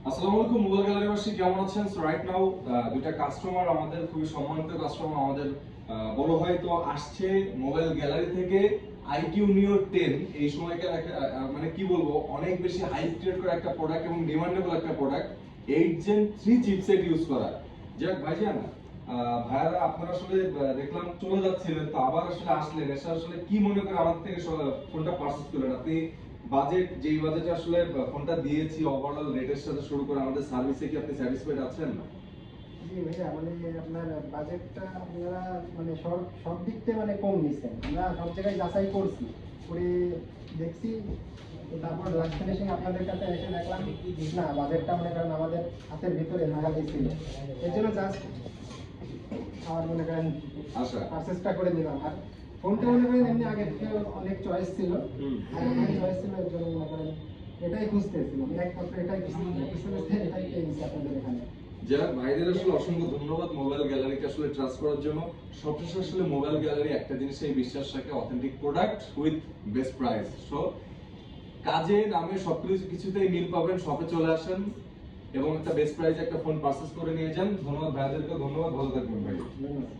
আসসালামু আলাইকুম মোবাইল গ্যালারিবাসী, কেমন আছেন? সো রাইট নাও দুইটা কাস্টমার, আমাদের খুবই সম্মানিত কাস্টমার, আমাদের বড় ভাই তো আসছে মোবাইল গ্যালারি থেকে আইকিউ নিও 10। এই সময়কার একটা মানে কি বলবো, অনেক বেশি হাই ক্রিয়েট করা একটা প্রোডাক্ট এবং ডিমান্ডেবল একটা প্রোডাক্ট, 8 Gen 3 চিপসেট ইউজ করা। যাক ভাইজান, ভাইয়ারা আপনারা আসলে দেখলাম চলে যাচ্ছিলেন, তো আবার আসলে আসলেন, এসে আসলে কি মনে করে আমাদের থেকে ফোনটা পারচেজ করলেন? আপনি বাজেট, যেই বাজেটে আসলে ফোনটা দিয়েছি ওভারঅল রেটের সাথে শুরু করে আমাদের সার্ভিসে কি আপনি স্যাটিসফাইড আছেন? জি ভাইয়া, মানে আপনার বাজেটটা আপনারা মানে সব দিক থেকে মানে কম নিছেন। আমরা সব জায়গায় যাচাই করছি, করে দেখছি, তো তারপর লাস্ট ফিনিশিং আপনাদের কাছে এসে দেখলাম না, বাজেটটা মনে করেন আমাদের হাতের ভিতরে নাগালেই ছিল। এর জন্য জাস্ট আমার মনে করেন আচ্ছা, পারচেসটা করে দিলাম। আর ফোনটা মনে করেন এমনি আগে থেকে অনেক চয়েস ছিল, চয়েস ছিল, এর জন্য মনে করেন এটাই খুঁজতেছিলাম, একমাত্র এটাই খুঁজতে এটাই পেয়ে গেছি আপনাদের এখানে। যাক ভাইদের আসলে অসংখ্য ধন্যবাদ মোবাইল গ্যালারিকে আসলে ট্রাস্ট করার জন্য। সবশেষে আসলে মোবাইল গ্যালারি একটা জিনিসেই বিশ্বাস রাখে, authentic product with best price. So কাজে নামে সবকিছু কিছুতেই মিল পাবেন, শপে চলে আসেন এবং একটা বেস্ট প্রাইসে একটা ফোন পারচেজ করে নিয়ে যান। ধন্যবাদ ভাইদেরকে, ধন্যবাদ, ভালো থাকবেন ভাই। ধন্যবাদ।